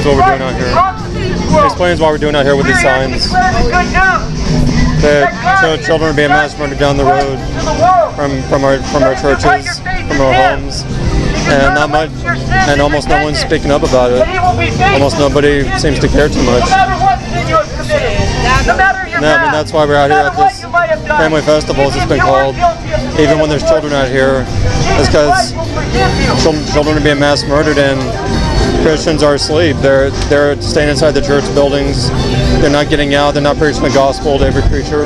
explains what we're doing out here. He explains why we're doing out here with these signs. That children are being mass murdered down the road from our churches, from our homes, and not much, and almost no one's speaking up about it. Almost nobody seems to care too much. Yeah, I mean, that's why we're out here at this family festival, as it's been called. Even when there's children out here, it's because children are being mass murdered and Christians are asleep. They're staying inside the church buildings. They're not getting out. They're not preaching the gospel to every creature.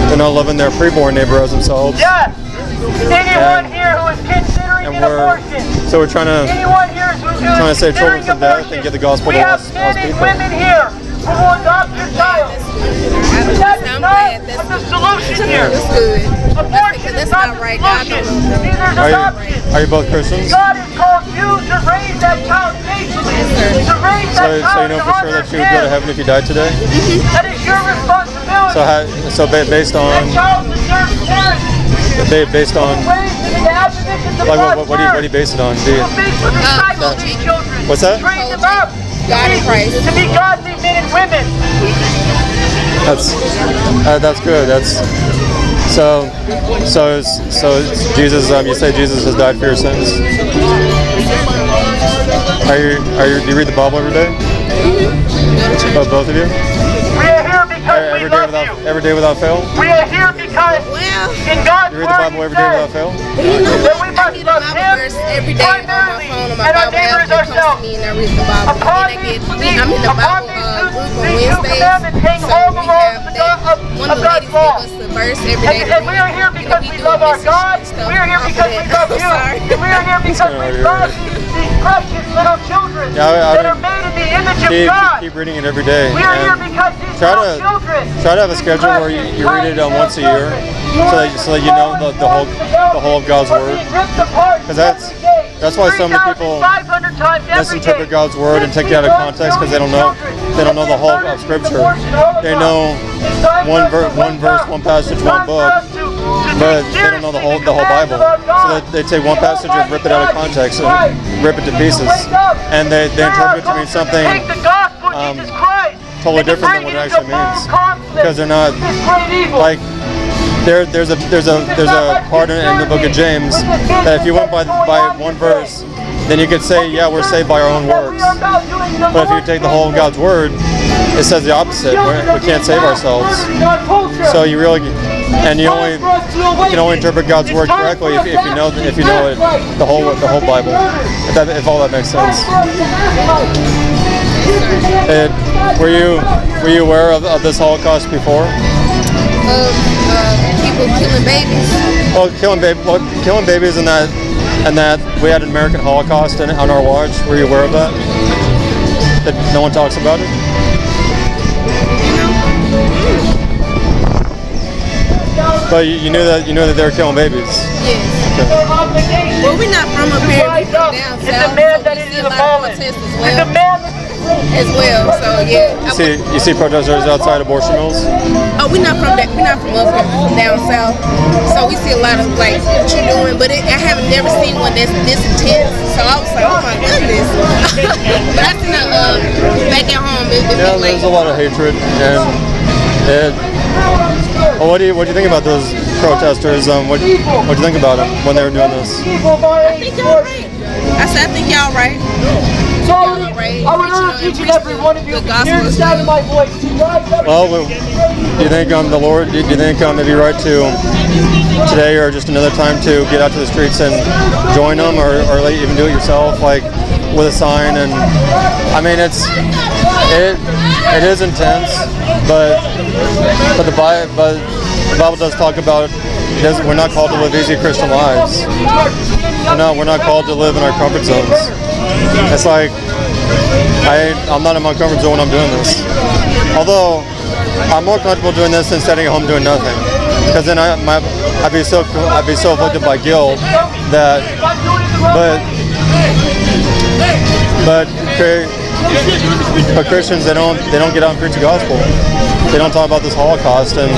They're not living their preborn neighbor as themselves. Yes. Anyone here who is considering an abortion. So we're trying to save children from death and get the gospel to lost people. Women here who will adopt your child. That is not the solution here. Abortion is not right. Are you both Christians? God has called you to raise that child faithfully. To raise that child. So you know for sure that you would go to heaven if you died today? That is your responsibility. So based on that child deserves parents. Based on like what do you base it on? What's that? Train them up. God in Christ. To be godly men and women. That's good. So it's Jesus. You say Jesus has died for your sins. Do you read the Bible every day? Oh, both of you? We are here because we love you. Every day without fail? We are here because in God's you read the Bible every day without fail? That we must love Him every day on my phone on my and our Bible neighbors app. ourselves. And I read the Bible. Upon And these I'm in the Bible group on Wednesdays. hang So all the we laws have of one of the God's ladies law. give us the verse every day. And we are here because we love our God. We are here because we love you. And we are here because we love these precious little children that are made in the image of God. Keep reading it every day. We are here because these little children. Try to have a schedule where you read it once a year, so that you know the whole of God's word. Because that's why so many people misinterpret God's word and take it out of context, because they don't know the whole of Scripture. They know one verse, one passage, one book, but they don't know the whole Bible. So they take one passage and rip it out of context and rip it to pieces, and they interpret it to mean something totally different than what it actually means, because they're not like. There's a part in the book of James that if you went by one verse, then you could say, yeah, we're saved by our own works. But if you take the whole of God's word, it says the opposite. We can't save ourselves. So you can only interpret God's word correctly if you know it, the whole Bible. If all that makes sense. Were you aware of this Holocaust before? People killing babies. Well, killing babies and that we had an American Holocaust on our watch. Were you aware of that? That no one talks about it? But you knew that they were killing babies. Yes. Okay. Well, we're not from up here. We're from down south. So we see a lot of protests as well. So yeah. You see protesters outside abortion mills? Oh, we're not from up here. We're from down south. So we see a lot of like what you're doing, but I haven't never seen one that's this intense. So I was like, oh my goodness. But I seen back at home. There's a lot of hatred, and well, what do you think about those protesters? What do you think about them when they were doing this? I think y'all right. I think y'all right. So I would urge each and every one of you to hear the sound of my voice. Well, do you think the Lord? Do you think it'd be right to today or just another time to get out to the streets and join them, or even do it yourself, like with a sign? And I mean, it is intense, but the Bible does talk about we're not called to live easy Christian lives. We're not called to live in our comfort zones. It's like I'm not in my comfort zone when I'm doing this. Although I'm more comfortable doing this than sitting at home doing nothing, because then I'd be so afflicted by guilt that. But Christians, they don't get out and preach the gospel. They don't talk about this Holocaust. And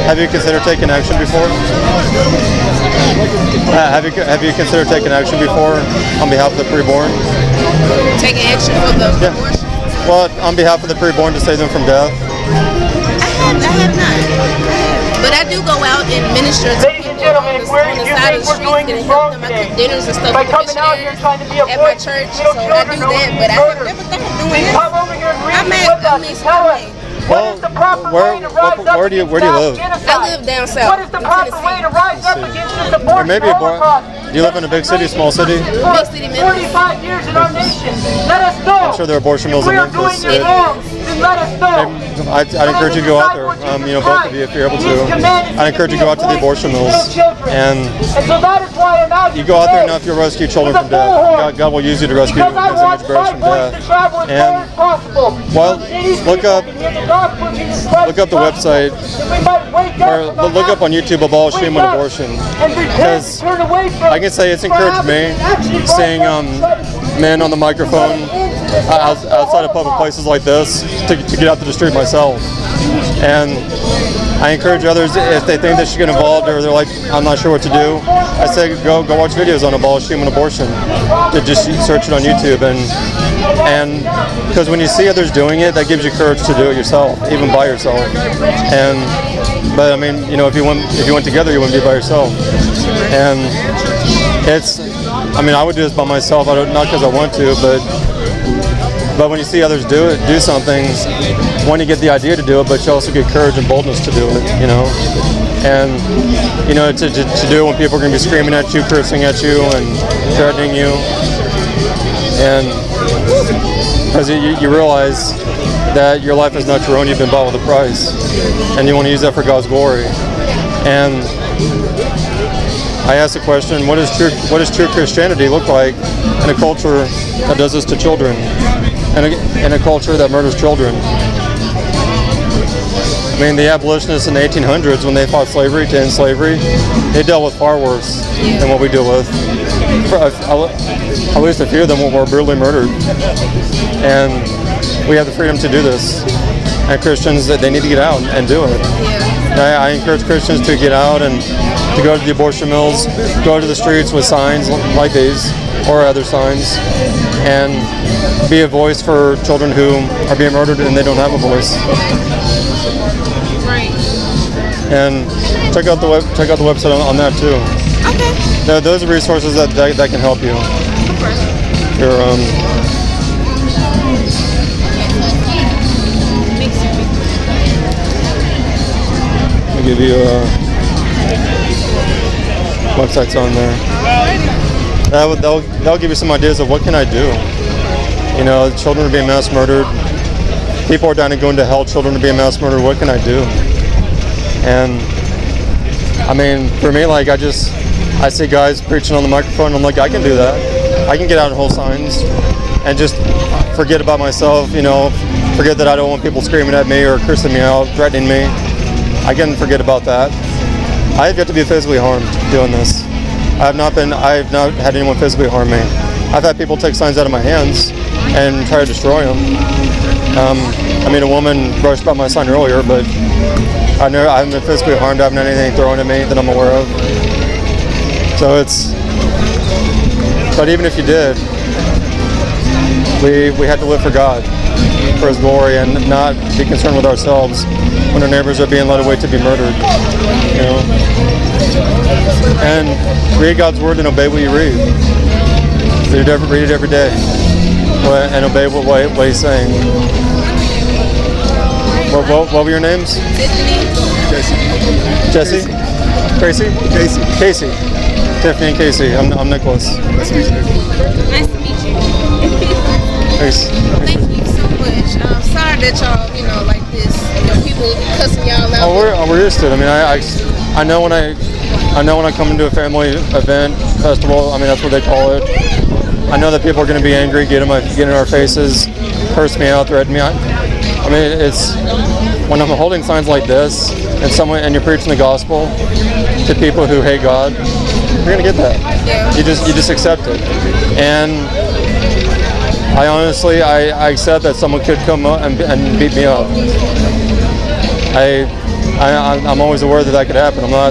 have you considered taking action before? Have you considered taking action before on behalf of the preborn? taking action for the abortion. Well, on behalf of the preborn to save them from death. I have not. But I do go out and minister to Ladies and gentlemen, if on the side of the streets and help them. I cook dinners and stuff by for the coming out here missionaries trying to be a at my voice, church. little So I children do who that, will but be I murdered. never thought of doing Please that. come over here and I'm reason at with us and tell us what is the proper way to rise up where do you against live? genocide? I live down south. What is the in proper Tennessee. way to rise up against this Or abortion maybe holocaust? do you live in a big city, small city? Big city, Memphis. 45 years in our nation. Let us know. I'm sure there are abortion mills If in we are doing Memphis. it wrong, then let us know. I'd encourage you to go out there, both of you, if you're able to. I'd encourage you to go out to the abortion mills, and so that is why I'm out you go out there enough, you'll rescue children from death. God will use you to rescue his image bearers from death. And well, look up the website, or look up on YouTube Abolish Human Abortion, because I can say it's encouraged me seeing men on the microphone outside of public places like this to get out to the street myself. And I encourage others, if they think they should get involved or they're like, I'm not sure what to do, I say go watch videos on Abolish Human Abortion. To just search it on YouTube, and because when you see others doing it, that gives you courage to do it yourself, even by yourself. But I mean, if you went together, you wouldn't be by yourself. And I would do this by myself. Not because I want to, but when you see others do something, one, you get the idea to do it, but you also get courage and boldness to do it. And to do it when people are going to be screaming at you, cursing at you, and threatening you, and because you realize that your life is not your own, you've been bought with a price, and you want to use that for God's glory. And I asked the question, what does true Christianity look like in a culture that does this to children, and in a culture that murders children? I mean, the abolitionists in the 1800s, when they fought slavery to end slavery, they dealt with far worse than what we deal with. At least a few of them were brutally murdered. And we have the freedom to do this. And Christians, they need to get out and do it. I encourage Christians to get out and to go to the abortion mills, go to the streets with signs like these or other signs, and be a voice for children who are being murdered and they don't have a voice. Right. And check out the website on that too. Okay. Those are resources that can help you. I'll give you websites on there. That'll give you some ideas of what can I do. Children are being mass murdered. People are dying and going to hell. Children are being mass murdered. What can I do? And I mean, for me, like I see guys preaching on the microphone. I'm like, I can do that. I can get out and hold signs and just forget about myself. Forget that I don't want people screaming at me or cursing me out, threatening me. I can forget about that. I have yet to be physically harmed doing this. I have not had anyone physically harm me. I've had people take signs out of my hands and try to destroy them. A woman brushed by my sign earlier, but I haven't been physically harmed. I haven't had anything thrown at me that I'm aware of. So but even if you did, we have to live for God, for His glory, and not be concerned with ourselves when our neighbors are being led away to be murdered. And read God's word and obey what you read. Read it every day, and obey what He's saying. What were your names? Jesse? Tracy? Casey. Tiffany and Casey. I'm Nicholas. Nice to meet you. Thanks. Thank you so much. Sorry that y'all, like this, people cussing y'all out. We're used to it. I know when I come into a family event, festival, that's what they call it. I know that people are going to be angry, get in our faces, curse me out, threaten me. It's when I'm holding signs like this, and you're preaching the gospel to people who hate God, you're going to get that. Yeah. You just accept it. And I honestly, I accept that someone could come up and beat me up. I'm always aware that could happen. I'm not